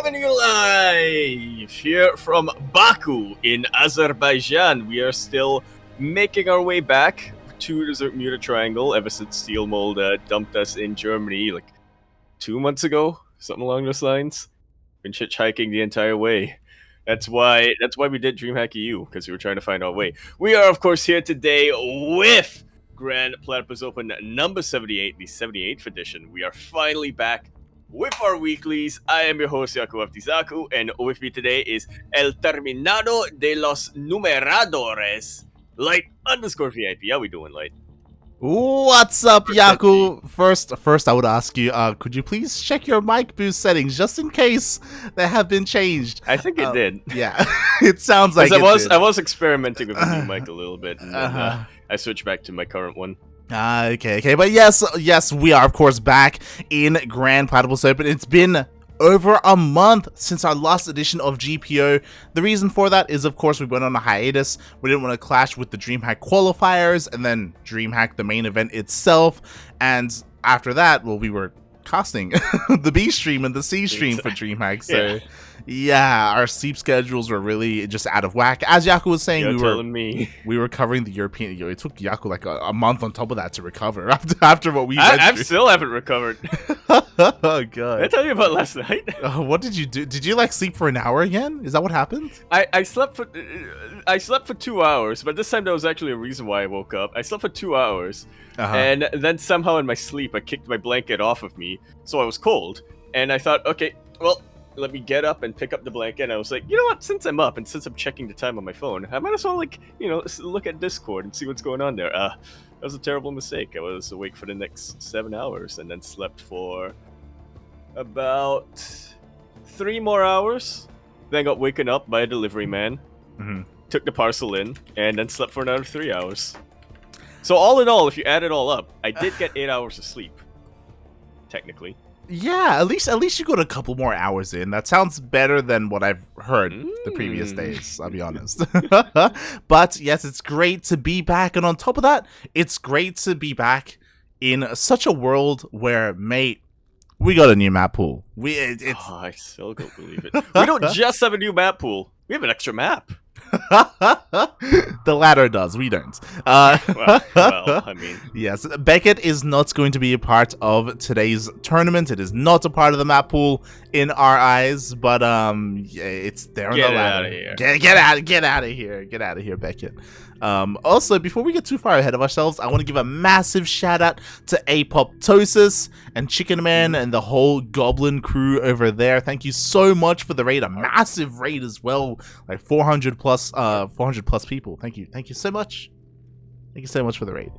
coming to you live here from Baku in Azerbaijan. We are still making our way back to the Bermuda Triangle ever since Steel Mold dumped us in Germany like 2 months ago, something along those lines. Been hitchhiking the entire way. That's why we did DreamHack EU, because we were trying to find our way. We are, of course, here today with Grand Platypus Open number 78, the 78th edition. We are finally back with our weeklies. I am your host, Yakuzaku, and with me today is El Terminado de los Numeradores, Light_VIP. How we doing, Light? What's up, Yaku? First, I would ask you, could you please check your mic boost settings just in case they have been changed? I think it did. Yeah, it sounds like I was experimenting with a new mic a little bit, and then, I switched back to my current one. Okay, but yes, we are of course back in Grand Platypus Open. It's been over a month since our last edition of GPO. The reason for that is, of course, we went on a hiatus. We didn't want to clash with the DreamHack qualifiers and then DreamHack the main event itself. And after that, well, we were casting the B stream and the C stream for DreamHack. So yeah, our sleep schedules were really just out of whack. As Yaku was saying, we were covering the European. It took Yaku like a month on top of that to recover after what we went through. I still haven't recovered. Oh god! Did I tell you about last night? What did you do? Did you like sleep for an hour again? Is that what happened? I slept for 2 hours, but this time there was actually a reason why I woke up. I slept for 2 hours, and then somehow in my sleep I kicked my blanket off of me, so I was cold. And I thought, okay, well, let me get up and pick up the blanket. And I was like, you know what? Since I'm up and since I'm checking the time on my phone, I might as well look at Discord and see what's going on there. That was a terrible mistake. I was awake for the next 7 hours and then slept for about 3 more hours. Then got waken up by a delivery man, took the parcel in, and then slept for another 3 hours. So all in all, if you add it all up, I did get 8 hours of sleep, technically. Yeah, at least you got a couple more hours in. That sounds better than what I've heard the previous days, I'll be honest. But yes, it's great to be back, and on top of that, it's great to be back in such a world where, mate, we got a new map pool. I still can't believe it. We don't just have a new map pool. We have an extra map. The latter does, we don't. Well, I mean, yes, Beckett is not going to be a part of today's tournament. It is not a part of the map pool in our eyes, but yeah, it's there on the ladder. Get out of here, Beckett. Also, before we get too far ahead of ourselves, I want to give a massive shout out to Apoptosis and Chicken Man and the whole Goblin crew over there. Thank you so much for the raid, a massive raid as well, like 400 plus people. Thank you so much. Thank you so much for the raid.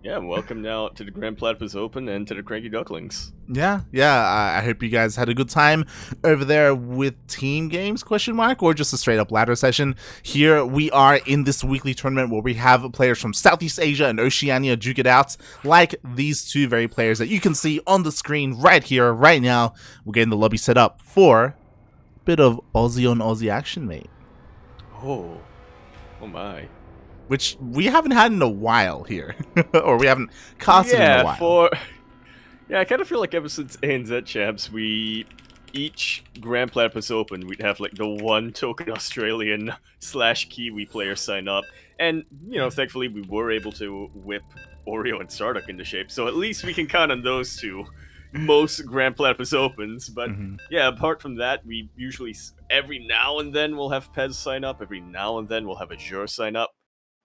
Yeah, welcome now to the Grand Platypus Open and to the Cranky Ducklings. Yeah, I hope you guys had a good time over there with team games, or just a straight up ladder session. Here we are in this weekly tournament where we have players from Southeast Asia and Oceania duke it out, like these two very players that you can see on the screen right here, right now. We're getting the lobby set up for a bit of Aussie on Aussie action, mate. Oh my. Which we haven't had in a while here. Or we haven't casted in a while. I kind of feel like ever since ANZ Champs, each Grand Platypus Open, we'd have like the one token Australian / Kiwi player sign up. And, thankfully we were able to whip Oreo and Starduck into shape. So at least we can count on those two most Grand Platypus Opens. But yeah, apart from that, we usually, every now and then we'll have Pezz sign up. Every now and then we'll have Azure sign up.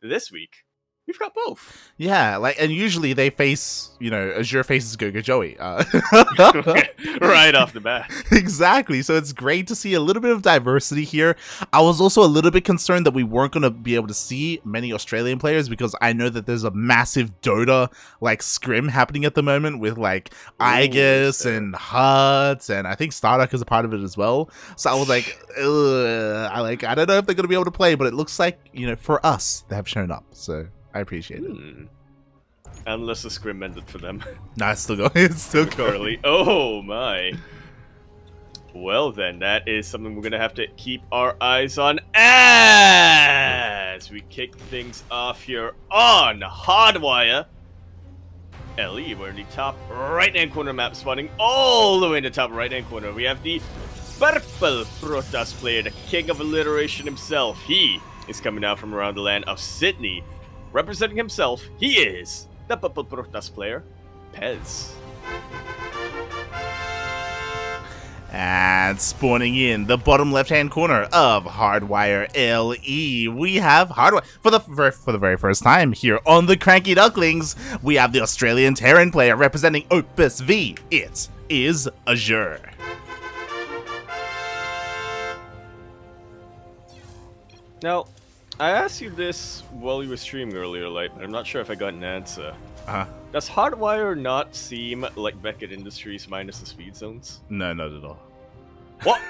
This week, we've got both. Yeah, and usually they face, Azure faces Gogo Joey. Right off the bat. Exactly, so it's great to see a little bit of diversity here. I was also a little bit concerned that we weren't going to be able to see many Australian players because I know that there's a massive Dota, scrim happening at the moment with, Igus and Huts, and I think Starduck is a part of it as well. So I was like, I don't know if they're going to be able to play, but it looks like, for us, they have shown up, so I appreciate it. Unless the scrim ended for them. Nah, it's still going. It's still going. Early. Oh my. Well then, that is something we're gonna have to keep our eyes on as we kick things off here on Hardwire. LE, we're in the top right-hand corner map, spawning all the way in the top right-hand corner. We have the purple Protoss player, the king of alliteration himself. He is coming out from around the land of Sydney. Representing himself, he is the purple Protoss player, Pezz. And spawning in the bottom left-hand corner of Hardwire LE, we have Hardwire for the very first time here on the Cranky Ducklings. We have the Australian Terran player representing Opus V. It is Azure. Now, I asked you this while you were streaming earlier, Light, but I'm not sure if I got an answer. Does Hardwire not seem like Beckett Industries minus the speed zones? No, not at all. What?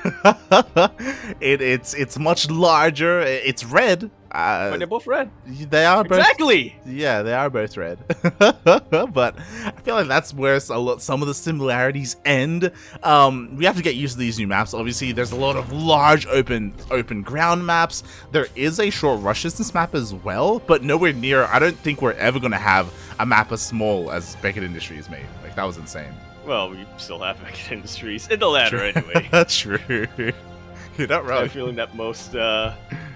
It's much larger. It's red. But they're both red. They are both. Exactly. Yeah, they are both red. But I feel like that's where some of the similarities end. We have to get used to these new maps. Obviously, there's a lot of large open ground maps. There is a short rush distance map as well, but nowhere near. I don't think we're ever going to have a map as small as Beckett Industries made. Like, that was insane. Well, we still have Beckett Industries in the ladder anyway. True. You're not wrong. I have a feeling that most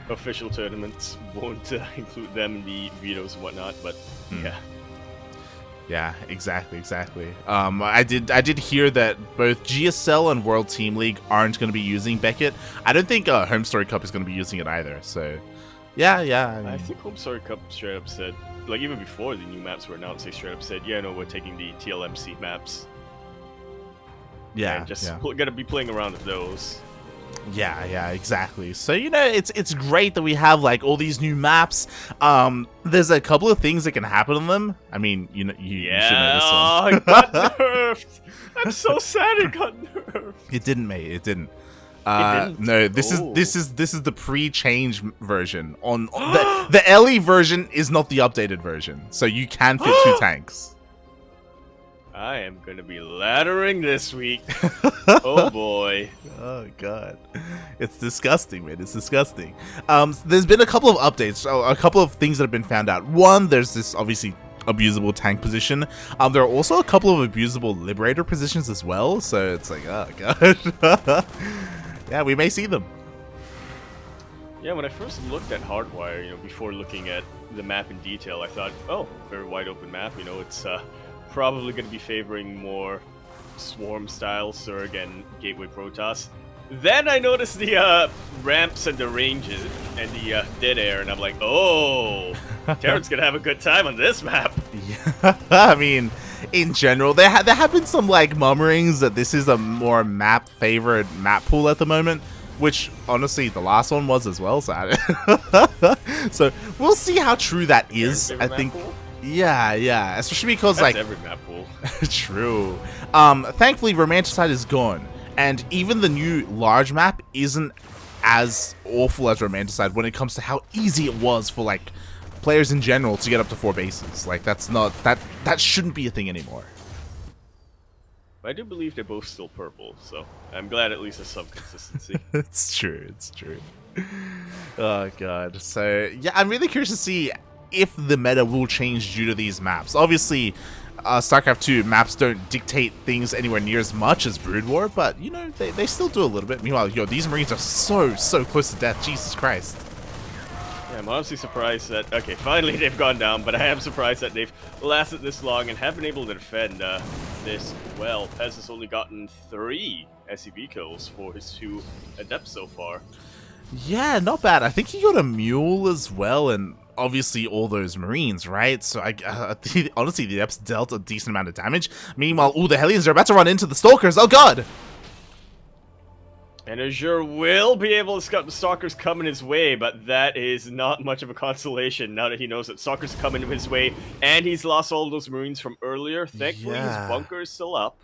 official tournaments won't include them in the vetoes and whatnot, but yeah. Yeah, exactly. I did hear that both GSL and World Team League aren't going to be using Beckett. I don't think Home Story Cup is going to be using it either. So, yeah. I think Home Story Cup straight up said, like even before the new maps were announced, they straight up said, yeah, no, we're taking the TLMC maps. Yeah, and just gonna be playing around with those. Yeah, exactly. So, it's great that we have like all these new maps. There's a couple of things that can happen on them. I mean, you should know this one. It got nerfed. I'm so sad it got nerfed. It didn't, mate. It didn't. No, this is the pre-change version. On the LE version is not the updated version, so you can fit 2 tanks. I am gonna be laddering this week. Oh boy. Oh god. It's disgusting, man. It's disgusting. There's been a couple of updates, a couple of things that have been found out. One, there's this obviously abusable tank position. There are also a couple of abusable liberator positions as well, so it's like, oh god. Yeah, we may see them. Yeah, when I first looked at Hardwire, before looking at the map in detail, I thought, oh, very wide open map, it's probably going to be favoring more Swarm-style Surg and Gateway Protoss. Then I noticed the ramps and the ranges and the dead air, and I'm like, oh, Terran's going to have a good time on this map. Yeah, I mean, in general, there have been some, like, murmurings that this is a more map-favored map pool at the moment, which, honestly, the last one was as well, so so we'll see how true that is, I think. Pool? Yeah, especially because that's like every map pool. True. Thankfully, Romanticide is gone, and even the new large map isn't as awful as Romanticide when it comes to how easy it was for like players in general to get up to 4 bases. Like that shouldn't be a thing anymore. I do believe they're both still purple, so I'm glad at least there's some consistency. It's true. Oh god. So yeah, I'm really curious to see if the meta will change due to these maps. Obviously, StarCraft 2 maps don't dictate things anywhere near as much as Brood War, but, they still do a little bit. Meanwhile, these Marines are so close to death. Jesus Christ. Yeah, I'm honestly surprised that, okay, finally they've gone down, but I am surprised that they've lasted this long and have been able to defend this well. Pezz has only gotten 3 SEV kills for his 2 Adepts so far. Yeah, not bad. I think he got a Mule as well, and obviously all those Marines, right? So honestly, the Adepts dealt a decent amount of damage. Meanwhile, the Hellions are about to run into the Stalkers. Oh god! And Azure will be able to scout the Stalkers coming his way, but that is not much of a consolation now that he knows that Stalkers are coming his way, and he's lost all those Marines from earlier. Thankfully, his bunker is still up.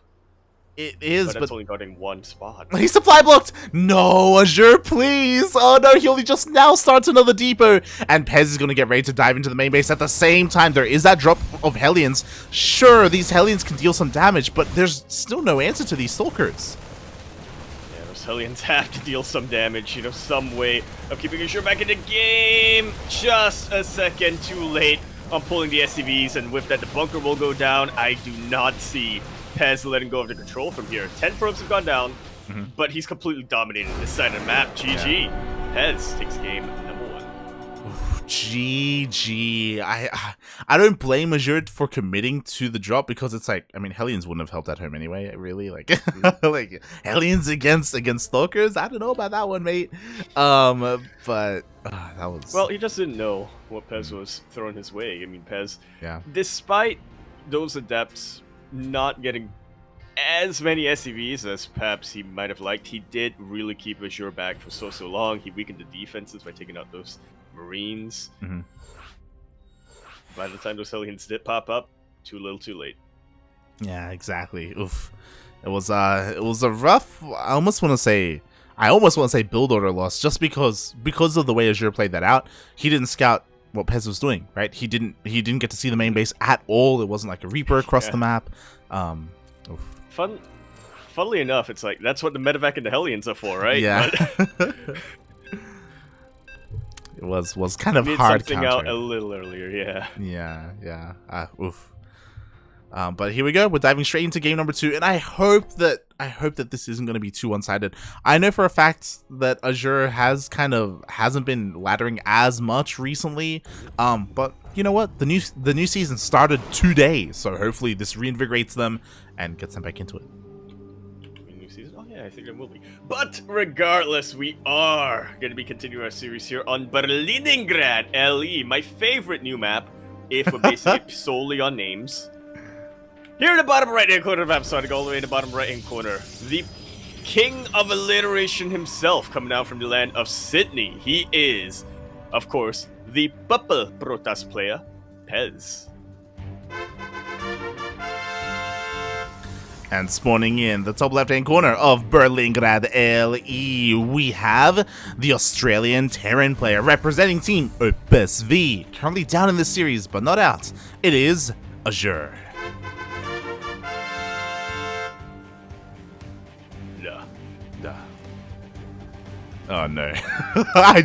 It is, but it's only guarding 1 spot. He's supply blocked! No, Azure, please! Oh no, he only just now starts another depot! And Pezz is going to get ready to dive into the main base at the same time. There is that drop of Hellions. Sure, these Hellions can deal some damage, but there's still no answer to these Stalkers. Yeah, those Hellions have to deal some damage, some way of keeping Azure back in the game. Just a second too late on pulling the SCVs, and with that, the bunker will go down. I do not see Pezz letting go of the control from here. 10 probes have gone down. but he's completely dominated this side of the map. GG. Pezz takes game number 1. GG. I don't blame Azure for committing to the drop because it's like, I mean, Hellions wouldn't have helped at home anyway, really. Like, like Hellions against Stalkers. I don't know about that one, mate. But that was. Well, he just didn't know what Pezz was throwing his way. I mean, Pezz, yeah. Despite those adepts not getting as many SCVs as perhaps he might have liked, he did really keep Azure back for so long. He weakened the defenses by taking out those Marines. By the time those Hellions did pop up, too little, too late. Yeah, exactly. Oof. It was a rough. I almost want to say build order loss, just because of the way Azure played that out. He didn't scout what Pezz was doing, right? He didn't get to see the main base at all. It wasn't like a Reaper across the map. Funnily enough, it's like that's what the medevac and the Hellions are for, right? Yeah. It was kind of hard something countering. out a little earlier, yeah. Yeah. Oof. But here we go. We're diving straight into game number 2, and I hope that this isn't going to be too one-sided. I know for a fact that Azure hasn't been laddering as much recently. But you know what? The new season started today, so hopefully this reinvigorates them and gets them back into it. Oh yeah, I think it will be. But regardless, we are going to be continuing our series here on Berlingrad LE, my favorite new map, if we're basing it solely on names. Here in the bottom right-hand corner of the map, starting all the way in the bottom right-hand corner, the king of alliteration himself, coming out from the land of Sydney. He is, of course, the Purple Protoss player, Pezz. And spawning in the top left-hand corner of Berlingrad LE, we have the Australian Terran player representing Team OPSV. Currently down in this series, but not out. It is Azure. Oh no! I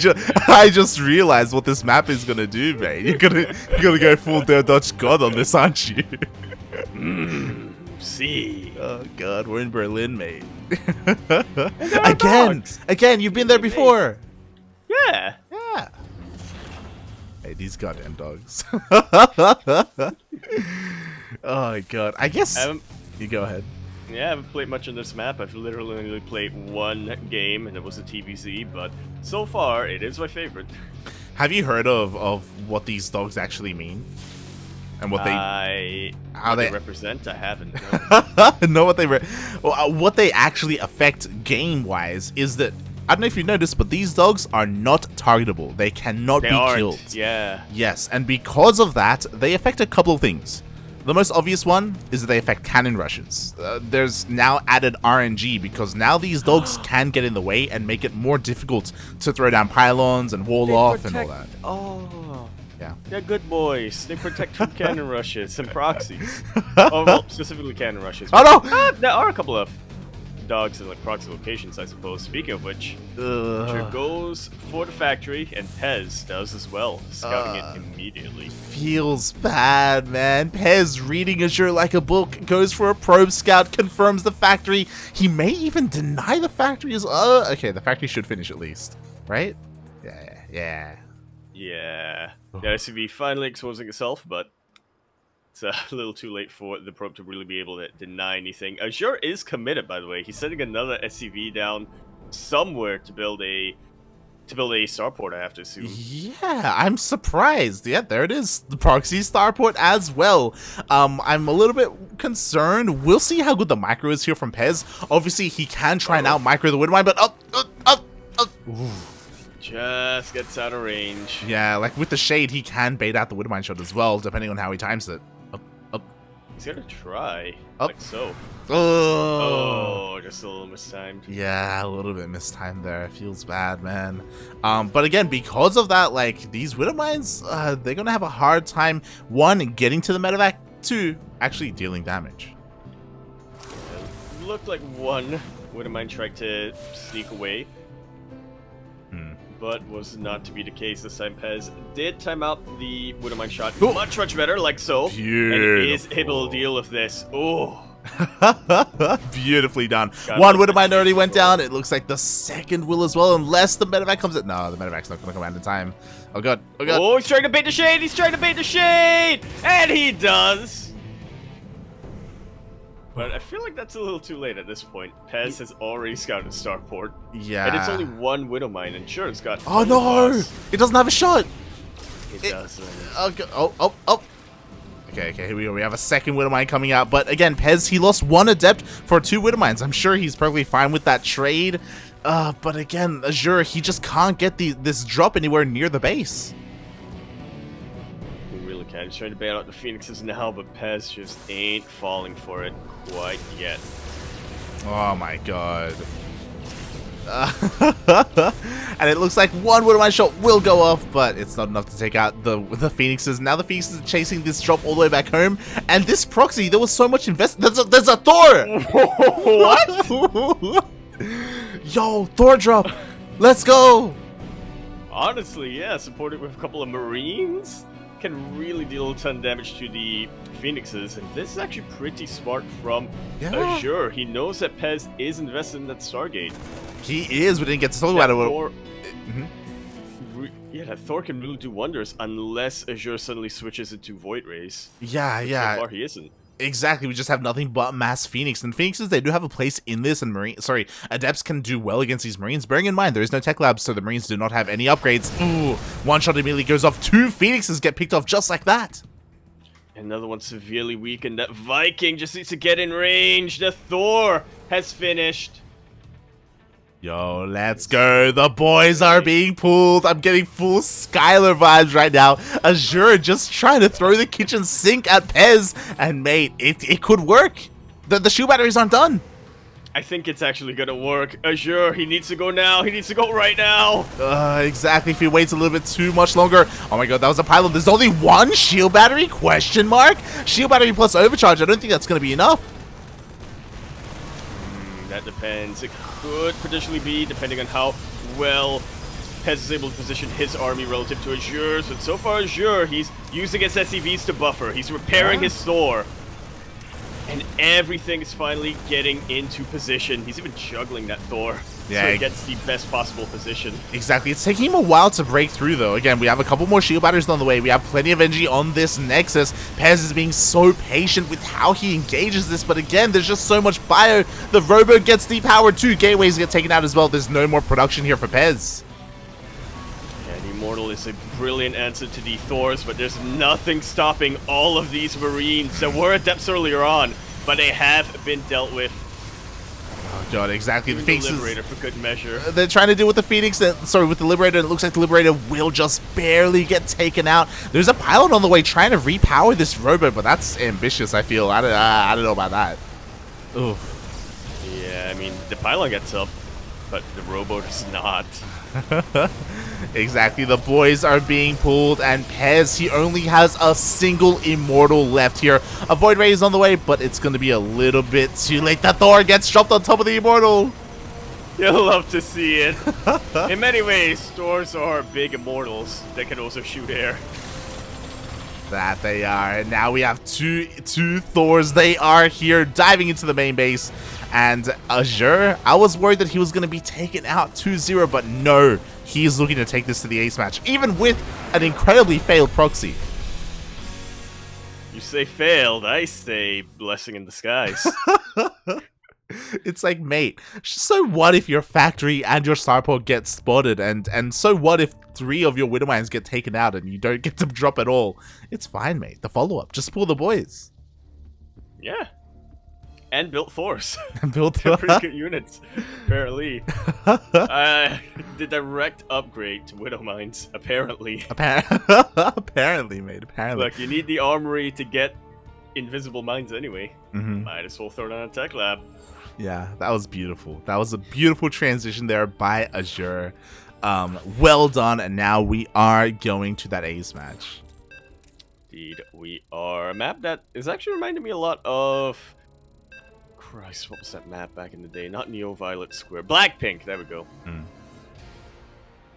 just realized what this map is gonna do, mate. You're gonna go full Dutch God on this, aren't you? See. Oh god, we're in Berlin, mate. Again, you've been there before. Yeah. Hey, these goddamn dogs. Oh god, I guess you go ahead. Yeah, I haven't played much on this map. I've literally only played one game, and it was a TvZ, but so far, it is my favorite. Have you heard of what these dogs actually mean? And what they represent? I haven't. No. What they actually affect game-wise is that, I don't know if you noticed, but these dogs are not targetable. They cannot be killed. Yeah. Yes, and because of that, they affect a couple of things. The most obvious one is that they affect cannon rushes. There's now added RNG because now these dogs can get in the way and make it more difficult to throw down pylons and wall off and all that. Oh. Yeah. They're good boys. They protect from cannon rushes and proxies. Oh, well, specifically cannon rushes. Oh no! There are a couple of dogs in like proxy locations, I suppose. Speaking of which, Azure goes for the factory, and Pezz does as well, scouting it immediately. Feels bad, man. Pezz, reading Azure like a book, goes for a probe scout, confirms the factory. He may even deny the factory as okay, the factory should finish at least, right? Yeah. The SCV finally exposing itself, but it's a little too late for the probe to really be able to deny anything. Azure is committed, by the way. He's sending another SCV down somewhere to build a starport, I have to assume. Yeah, I'm surprised. Yeah, there it is. The proxy starport as well. I'm a little bit concerned. We'll see how good the micro is here from Pezz. Obviously, he can try and out micro the Widmine, but just gets out of range. Yeah, like with the shade, he can bait out the Widmine shot as well, depending on how he times it. He's gonna try, like so. Oh, just a little mistimed. Yeah, a little bit mistimed there. Feels bad, man. But again, because of that, like, these Widowmines, they're gonna have a hard time, one, getting to the medevac, two, actually dealing damage. It looked like one Widowmine tried to sneak away, but was not to be the case this time. Pezz did time out the Widowmine shot much better, like so. Beautiful. And is able to deal with this. Oh, Beautifully done. One Widowmine already went down. It looks like the second will as well, unless the medevac comes in. No, the medevac's not going to come out in time. Oh god, oh god. Oh, he's trying to bait the shade. He's trying to bait the shade, and he does. But I feel like that's a little too late at this point. Pezz has already scouted Starport. Yeah. And it's only one Widowmine, and sure, it's got. Oh no! It doesn't have a shot. It doesn't. Oh. Okay, here we go. We have a second Widowmine coming out. But again, Pezz, he lost one Adept for 2 Widowmines. I'm sure he's perfectly fine with that trade. But again, Azure, he just can't get this drop anywhere near the base. He really can't. He's trying to bait out the Phoenixes now, but Pezz just ain't falling for it quite yet. Oh my god. And it looks like one Widowmine shot will go off, but it's not enough to take out the Phoenixes. Now the Phoenixes are chasing this drop all the way back home, and this proxy, there was so much investment. There's a Thor! What? Yo, Thor drop! Let's go! Honestly, yeah, supported with a couple of Marines can really deal a ton of damage to the Phoenixes, and this is actually pretty smart from Azure. He knows that Pezz is invested in that Stargate. He is, but didn't get to talk about it. Yeah, that Thor can really do wonders unless Azure suddenly switches into Void Rays. Yeah. So far, he isn't. Exactly, we just have nothing but mass Phoenix. And Phoenixes, they do have a place in this, and Adepts can do well against these Marines. Bearing in mind, there is no tech lab, so the Marines do not have any upgrades. Ooh, one shot immediately goes off. 2 Phoenixes get picked off just like that. Another one severely weakened. That Viking just needs to get in range. The Thor has finished. Yo, let's go. The boys are being pulled. I'm getting full Skylar vibes right now. Azure just trying to throw the kitchen sink at Pezz. And mate, it could work. The shoe batteries aren't done. I think it's actually gonna work. Azure, he needs to go now. He needs to go right now. Exactly. If he waits a little bit too much longer. Oh my god, that was a pylon. There's only one shield battery? Question mark? Shield battery plus overcharge. I don't think that's gonna be enough. That depends. It could potentially be, depending on how well Pezz is able to position his army relative to Azure's. But so far, Azure, he's using his SCVs to buffer. He's repairing his Thor. And everything is finally getting into position. He's even juggling that Thor. Yeah, so he gets the best possible position. Exactly. It's taking him a while to break through, though. Again, we have a couple more shield batteries on the way. We have plenty of energy on this Nexus. Pezz is being so patient with how he engages this. But again, there's just so much bio. The Robo gets depowered too. Gateways get taken out as well. There's no more production here for Pezz. And Immortal is a brilliant answer to the Thors, but there's nothing stopping all of these Marines that were Adepts earlier on, but they have been dealt with. Oh god, exactly. The Liberator for good measure. They're trying to deal with the Phoenix, with the Liberator, and it looks like the Liberator will just barely get taken out. There's a pylon on the way trying to repower this Robo, but that's ambitious, I feel. I don't know about that. Oof. Yeah, I mean, the pylon gets up, but the Robo does not. Exactly, the boys are being pulled, and Pezz, he only has a single Immortal left here. A Void Ray is on the way, but it's going to be a little bit too late. The Thor gets dropped on top of the Immortal. You'll love to see it. In many ways, Thors are big Immortals that can also shoot air. That they are, and now we have two Thors. They are here, diving into the main base. And Azure, I was worried that he was going to be taken out 2-0, but no, he's looking to take this to the ace match, even with an incredibly failed proxy. You say failed, I say blessing in disguise. It's like, mate, so what if your factory and your starport get spotted, and so what if 3 of your Widowmines get taken out and you don't get to drop at all? It's fine, mate. The follow-up, just pull the boys. Yeah. And built Thors. And built pretty good units, apparently. The direct upgrade to Widowmines, apparently. Apparently, mate. Apparently. Look, you need the armory to get invisible mines anyway. Mm-hmm. Might as well throw it on a tech lab. Yeah, that was beautiful. That was a beautiful transition there by Azure. Well done, and now we are going to that ace match. Indeed, we are. A map that is actually reminding me a lot of... Christ, what was that map back in the day? Not Neo Violet Square. Blackpink, there we go.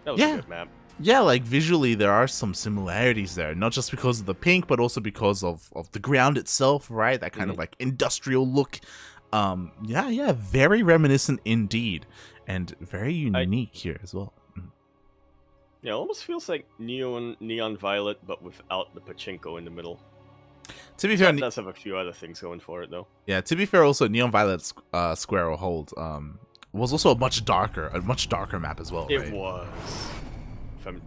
That was a good map. Yeah, like visually there are some similarities there, not just because of the pink, but also because of the ground itself, right? That kind of like industrial look. Yeah, very reminiscent indeed, and very unique here as well. Yeah, it almost feels like neon violet, but without the pachinko in the middle. To be fair, it does have a few other things going for it, though. Yeah, to be fair, also Neon Violet's Square or Hold was also a much darker map as well. It right? was.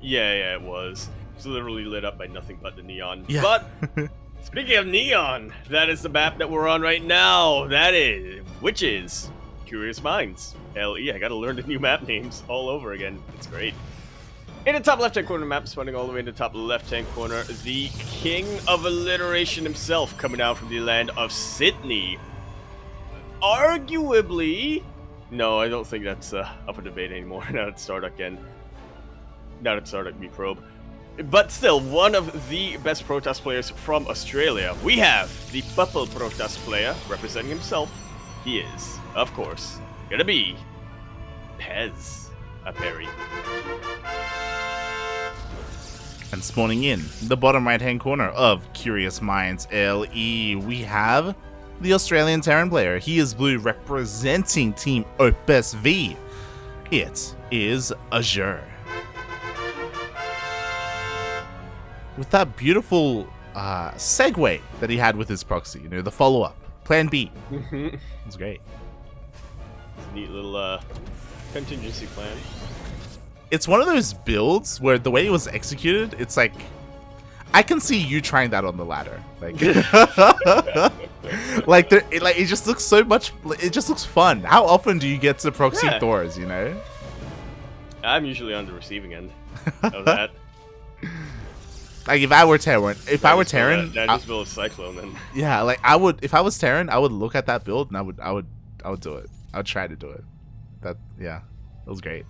Yeah, it was. It's literally lit up by nothing but the neon. Yeah. But speaking of neon, that is the map that we're on right now. Which is Curious Minds. LE. I gotta learn the new map names all over again. It's great. In the top left-hand corner of the map, spawning all the way in the top left-hand corner, the king of alliteration himself, coming out from the land of Sydney. Arguably... No, I don't think that's up for debate anymore now that Starduck me probe. But still, one of the best Protoss players from Australia. We have the Purple Protoss player representing himself. He is, of course, gonna be Pezz, a Perry. And spawning in the bottom right-hand corner of Curious Minds LE, we have the Australian Terran player. He is blue, representing Team Opus V. It is Azure. With that beautiful segue that he had with his proxy, you know, the follow-up, Plan B. It was great. It's a neat little contingency plan. It's one of those builds where the way it was executed, it's like, I can see you trying that on the ladder. Like, it just looks so much. It just looks fun. How often do you get to proxy Thors? You know, I'm usually on the receiving end of that. Like if I were Terran, I just build a Cyclone then. Yeah, like if I was Terran, I would look at that build and I would do it. I would try to do it. That was great.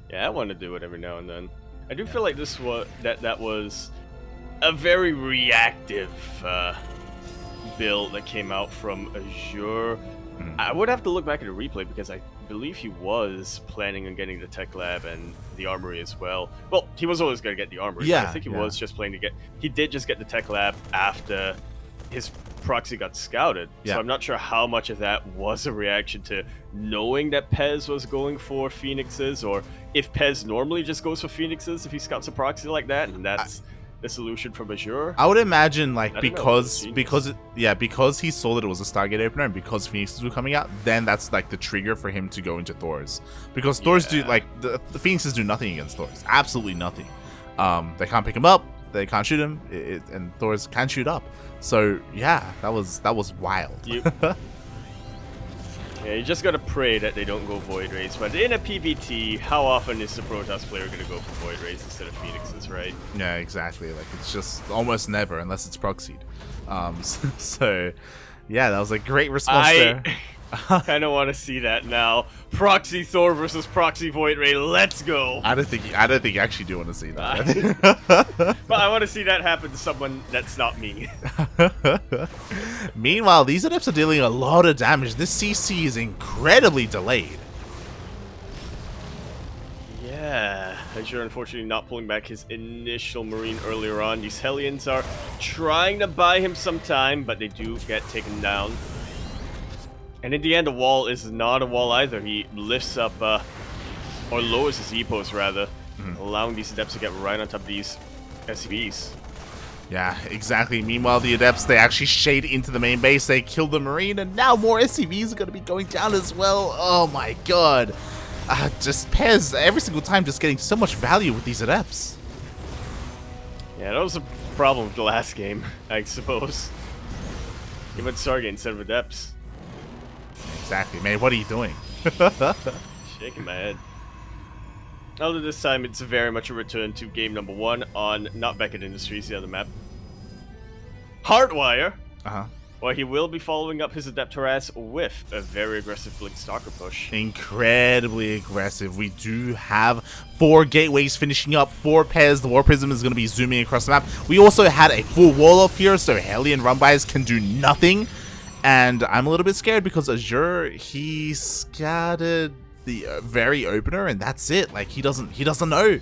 Yeah, I want to do it every now and then. I do feel like that was a very reactive build that came out from Azure. I would have to look back at the replay because I believe he was planning on getting the Tech Lab and the Armory as well. Well, he was always going to get the Armory. Yeah, I think he was just planning to get... He did just get the Tech Lab after his proxy got scouted. Yeah. So I'm not sure how much of that was a reaction to knowing that Pezz was going for Phoenixes, or if Pezz normally just goes for Phoenixes if he scouts a proxy like that, and that's the solution from Azure. I would imagine, like, because he saw that it was a Stargate opener and because Phoenixes were coming out, then that's like the trigger for him to go into Thors. Because Thors do, like, the Phoenixes do nothing against Thors. Absolutely nothing. They can't pick him up, they can't shoot him, and Thors can't shoot up. So yeah, that was wild. Yeah, you just gotta pray that they don't go Void Rays. But in a PvT, how often is the Protoss player gonna go for Void Rays instead of Phoenixes, right? Yeah, exactly. Like, it's just almost never, unless it's proxied. So yeah, that was a great response there. I kind of want to see that now. Proxy Thor versus Proxy Void Ray. Let's go. I don't think you actually do want to see that. But I want to see that happen to someone that's not me. Meanwhile, these adepts are dealing a lot of damage. This CC is incredibly delayed. Yeah, Azure unfortunately not pulling back his initial Marine earlier on. These Hellions are trying to buy him some time, but they do get taken down. And in the end, the wall is not a wall either. He lifts up, or lowers his E-post rather, allowing these adepts to get right on top of these SCVs. Yeah, exactly. Meanwhile, the adepts, they actually shade into the main base. They kill the Marine, and now more SCVs are going to be going down as well. Oh my god. Just Pezz, every single time, just getting so much value with these adepts. Yeah, that was a problem with the last game, I suppose. He went Stargate instead of adepts. Exactly, man. What are you doing? Shaking my head. Although this time it's very much a return to game number 1 on not Beckett Industries, the other map. Hardwire. Well, he will be following up his Adept harass with a very aggressive Blink Stalker push. Incredibly aggressive. We do have 4 gateways finishing up for Pezz. The War Prism is going to be zooming across the map. We also had a full wall up here, so Hellion run-bys can do nothing. And I'm a little bit scared because Azure, he scattered the very opener, and that's it. Like, he doesn't know.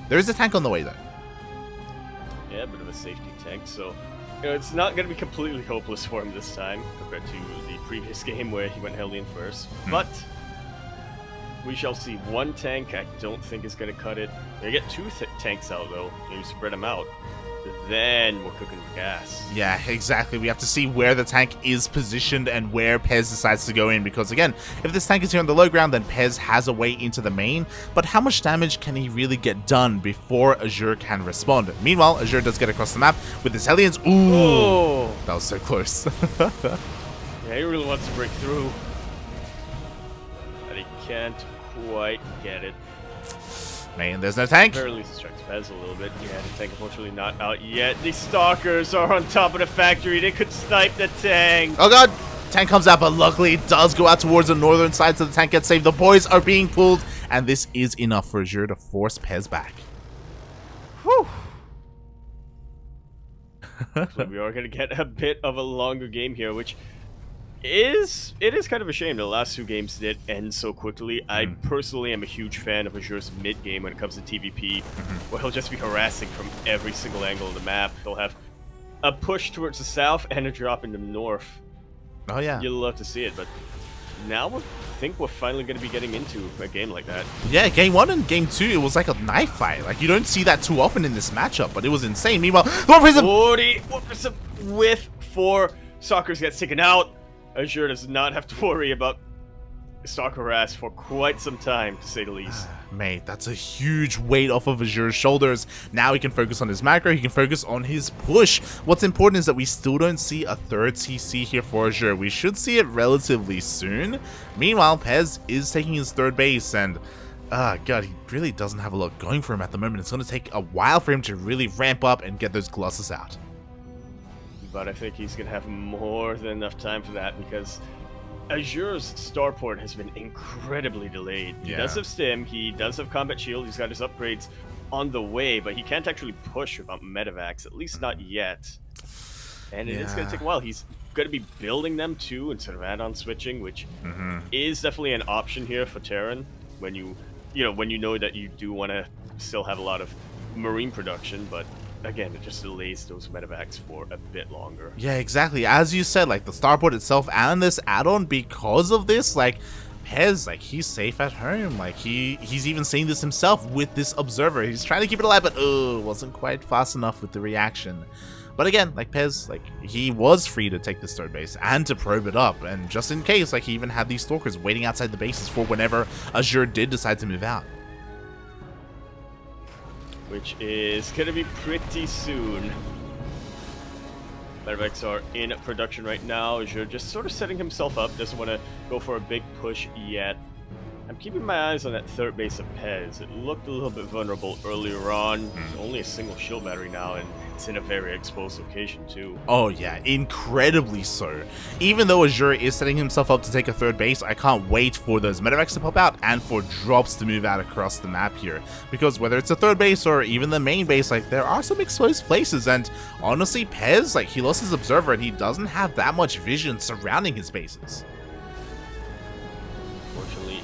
There is a tank on the way, though. Yeah, a bit of a safety tank, so it's not going to be completely hopeless for him this time compared to the previous game where he went Hellion first. But we shall see. One tank I don't think is going to cut it. They get two tanks out, though. You spread them out. Then we're cooking with gas. Yeah, exactly. We have to see where the tank is positioned and where Pezz decides to go in, because again, if this tank is here on the low ground, then Pezz has a way into the main, but how much damage can he really get done before Azure can respond? Meanwhile, Azure does get across the map with his Hellions. Ooh, oh. That was so close. Yeah, he really wants to break through, but he can't quite get it. Man, there's no tank. Very least distracts Pezz a little bit. Yeah, the tank unfortunately not out yet. The stalkers are on top of the factory. They could snipe the tank. Oh god! Tank comes out, but luckily it does go out towards the northern side, so the tank gets saved. The boys are being pulled, and this is enough for Azure to force Pezz back. Whew. So we are going to get a bit of a longer game here, which is kind of a shame. The last two games did end so quickly. I personally am a huge fan of Azure's mid game when it comes to TvP, where he'll just be harassing from every single angle of the map. He'll have a push towards the south and a drop in the north. Oh yeah, you'll love to see it. But now I think we're finally going to be getting into a game like that. Yeah, game 1 and game 2, it was like a knife fight. Like, you don't see that too often in this matchup, but it was insane. Meanwhile, 41% with 4 stalkers gets taken out. Azure does not have to worry about stalker harass for quite some time, to say the least. Mate, that's a huge weight off of Azure's shoulders. Now he can focus on his macro, he can focus on his push. What's important is that we still don't see a third CC here for Azure. We should see it relatively soon. Meanwhile, Pezz is taking his third base, and god, he really doesn't have a lot going for him at the moment. It's going to take a while for him to really ramp up and get those glosses out. But I think he's going to have more than enough time for that, because Azure's starport has been incredibly delayed. He does have stim, he does have combat shield, he's got his upgrades on the way, but he can't actually push without medevacs, at least not yet. And it is going to take a while. He's going to be building them too instead of add-on switching, which is definitely an option here for Terran when you know that you do want to still have a lot of marine production, but again, it just delays those medevacs for a bit longer. Yeah, exactly. As you said, like the starport itself and this add-on, because of this, like Pezz, like he's safe at home. Like he's even saying this himself with this observer. He's trying to keep it alive, but wasn't quite fast enough with the reaction. But again, like Pezz, like he was free to take this third base and to probe it up, and just in case, like he even had these stalkers waiting outside the bases for whenever Azure did decide to move out. Which is going to be pretty soon. Medevacs are in production right now. Azure just sort of setting himself up, doesn't want to go for a big push yet. I'm keeping my eyes on that third base of Pezz. It looked a little bit vulnerable earlier on. There's only a single shield battery now, and it's in a very exposed location too. Oh yeah, incredibly so. Even though Azure is setting himself up to take a third base, I can't wait for those medevacs to pop out and for drops to move out across the map here. Because whether it's a third base or even the main base, like there are some exposed places, and honestly, Pezz, like he lost his observer and he doesn't have that much vision surrounding his bases.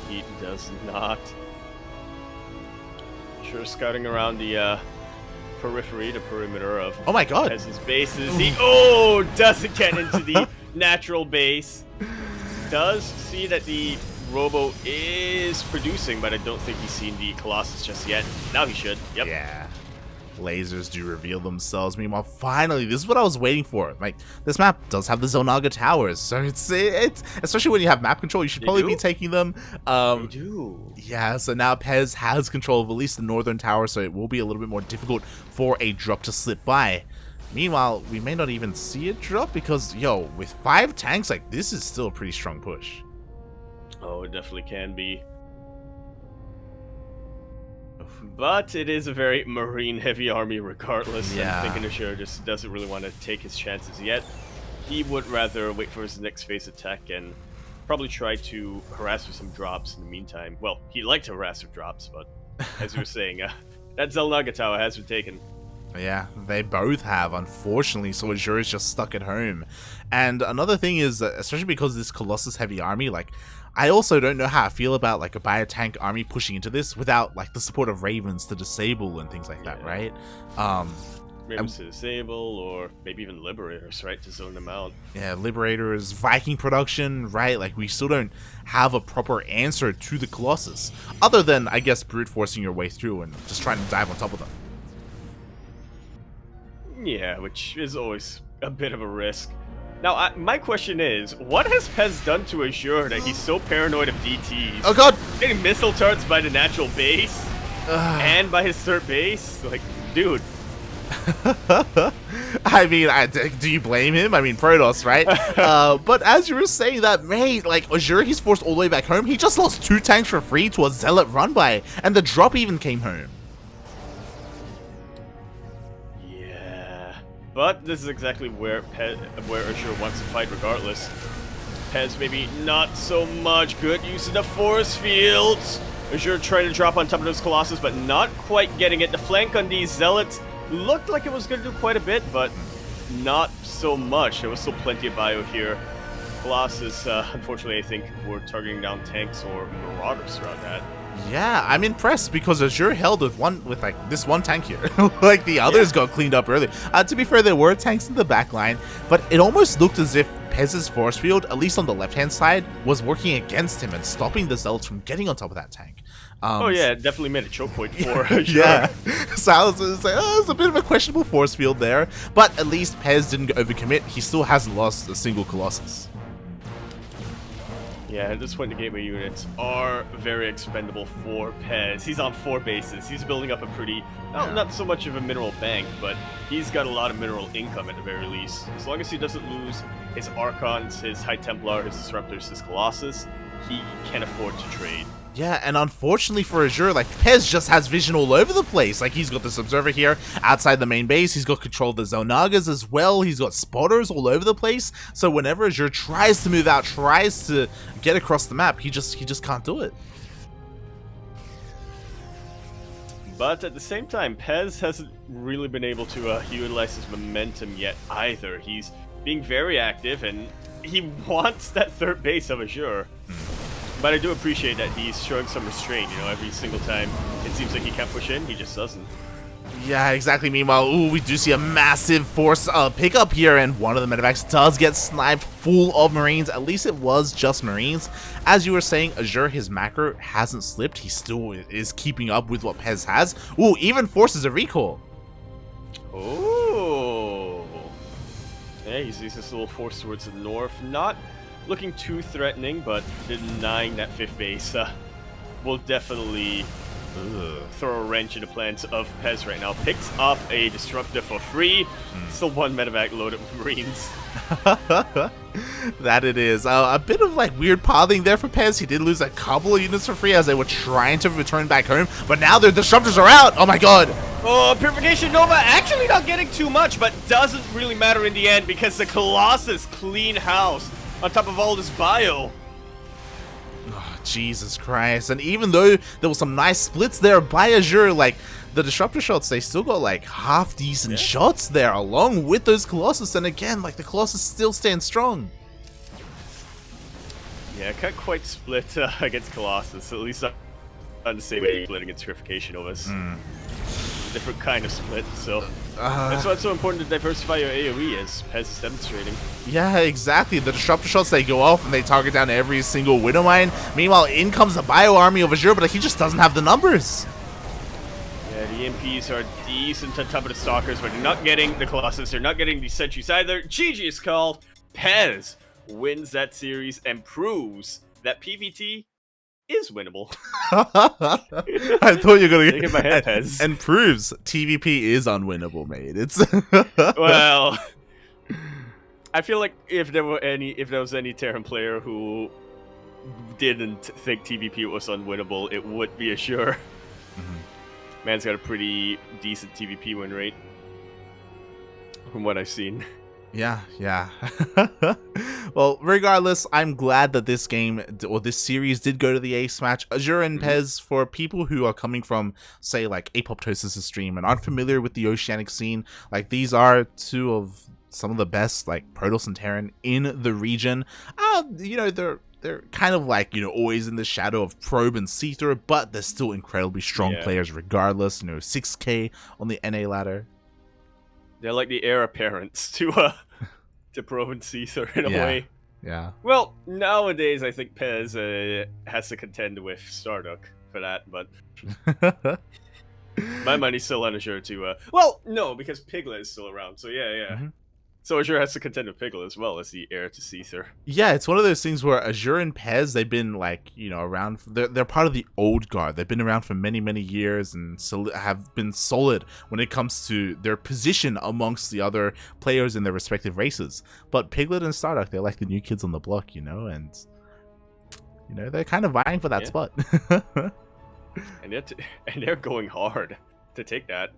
He does not. Sure, scouting around the periphery, the perimeter of oh my god, Pezz's bases. He doesn't get into the natural base. Does see that the Robo is producing, but I don't think he's seen the Colossus just yet. Now he should. Yep. Yeah. Lasers do reveal themselves. Meanwhile, finally, this is what I was waiting for. Like, this map does have the Zonaga towers, so it's especially when you have map control, you should probably be taking them. They do. Yeah, so now Pezz has control of at least the northern tower, so it will be a little bit more difficult for a drop to slip by. Meanwhile, we may not even see it drop because, with 5 tanks, like, this is still a pretty strong push. Oh, it definitely can be. But it is a very marine-heavy army regardless. Yeah. I'm thinking Azure just doesn't really want to take his chances yet. He would rather wait for his next phase attack and probably try to harass with some drops in the meantime. Well, he'd like to harass with drops, but as you were saying, that Zelnaga tower has been taken. Yeah, they both have, unfortunately, so Azure is just stuck at home. And another thing is, especially because this Colossus heavy army, like, I also don't know how I feel about, like, a biotank army pushing into this without, like, the support of Ravens to disable and things like that, right? Ravens to disable, or maybe even Liberators, right, to zone them out. Yeah, Liberators, Viking production, right? Like, we still don't have a proper answer to the Colossus, other than, I guess, brute forcing your way through and just trying to dive on top of them. Yeah, which is always a bit of a risk. Now, my question is, what has Pezz done to Azure that he's so paranoid of DTs? Oh god! Getting missile turrets by the natural base, and by his third base? Like, dude. I mean, do you blame him? I mean, Protoss, right? But as you were saying that, mate, like, Azure, he's forced all the way back home. He just lost 2 tanks for free to a Zealot run-by, and the drop even came home. But this is exactly where Azure wants to fight regardless. Pezz maybe not so much good use of the force fields. Azure trying to drop on top of those Colossus, but not quite getting it. The flank on these Zealots looked like it was going to do quite a bit, but not so much. There was still plenty of bio here. Colossus, unfortunately, I think we're targeting down tanks or Marauders around that. Yeah, I'm impressed because Azure held with like this one tank here. Like the others got cleaned up early. To be fair, there were tanks in the back line, but it almost looked as if Pezz's force field, at least on the left-hand side, was working against him and stopping the Zealots from getting on top of that tank. Oh yeah, it definitely made a choke point for Azure. Yeah, so I was like, oh, it's a bit of a questionable force field there, but at least Pezz didn't overcommit. He still hasn't lost a single Colossus. Yeah, at this point the gateway units are very expendable for Pezz. He's on 4 bases. He's building up a pretty, not so much of a mineral bank, but he's got a lot of mineral income at the very least. As long as he doesn't lose his Archons, his High Templar, his Disruptors, his Colossus, he can afford to trade. Yeah, and unfortunately for Azure, like, Pezz just has vision all over the place. Like, he's got this Observer here outside the main base. He's got control of the Zonagas as well. He's got spotters all over the place. So whenever Azure tries to move out, tries to get across the map, he just can't do it. But at the same time, Pezz hasn't really been able to utilize his momentum yet either. He's being very active, and he wants that third base of Azure. But I do appreciate that he's showing some restraint, you know, every single time it seems like he can't push in, he just doesn't. Yeah, exactly. Meanwhile, ooh, we do see a massive force pickup here, and one of the medevacs does get sniped full of Marines. At least it was just Marines. As you were saying, Azure, his macro hasn't slipped. He still is keeping up with what Pezz has. Ooh, even forces a recall. Oh. Yeah, he sees this little force towards the north. Not looking too threatening, but denying that 5th base will definitely throw a wrench in the plans of Pezz right now. Picks up a Disruptor for free. Still 1 medevac loaded with Marines. That it is. A bit of like weird pathing there for Pezz. He did lose a couple of units for free as they were trying to return back home, but now their Disruptors are out. Oh my god. Oh, Purification Nova actually not getting too much, but doesn't really matter in the end because the Colossus clean house on top of all this bio. Oh, Jesus Christ. And even though there was some nice splits there by Azure, like, the Disruptor shots, they still got, like, half-decent shots there along with those Colossus. And again, like, the Colossus still stands strong. Yeah, can't quite split against Colossus, at least not on the same way split against Purification Novas. Different kind of split, so that's why it's so important to diversify your AoE, as Pezz is demonstrating. Yeah, exactly. The Disruptor shots, they go off and they target down every single Widow Mine. Meanwhile, in comes the Bio Army of Azure, but he just doesn't have the numbers. Yeah, the EMPs are decent on top of the Stalkers, but they're not getting the Colossus, they're not getting the Sentries either. GG is called. Pezz wins that series and proves that PvT is winnable. I thought you were gonna get my head, Pezz. And proves TvP is unwinnable, mate. It's well, I feel like if there was any Terran player who didn't think TvP was unwinnable, it would be Azure. Man's got a pretty decent TvP win rate from what I've seen. Yeah, yeah. Well, regardless, I'm glad that this game or this series did go to the ace match. Azure and Pezz, for people who are coming from, say, like Apoptosis' stream and aren't familiar with the oceanic scene, like these are two of some of the best like Protoss and Terran in the region. You know, they're kind of like, you know, always in the shadow of Probe and Seether, but they're still incredibly strong players regardless. You know, 6K on the NA ladder. They're like the heir apparents to Probe and Caesar in a way. Yeah. Well, nowadays I think Pezz has to contend with Starduck for that, but my money's still on Azure too. Well, no, because Piglet is still around. So yeah. So Azure has to contend with Piglet as well as the heir to Caesar. Yeah, it's one of those things where Azure and Pezz, they've been like, you know, around. They're part of the old guard. They've been around for many, many years and have been solid when it comes to their position amongst the other players in their respective races. But Piglet and Starduck, they're like the new kids on the block, you know, and you know they're kind of vying for that spot. And they're going hard to take that.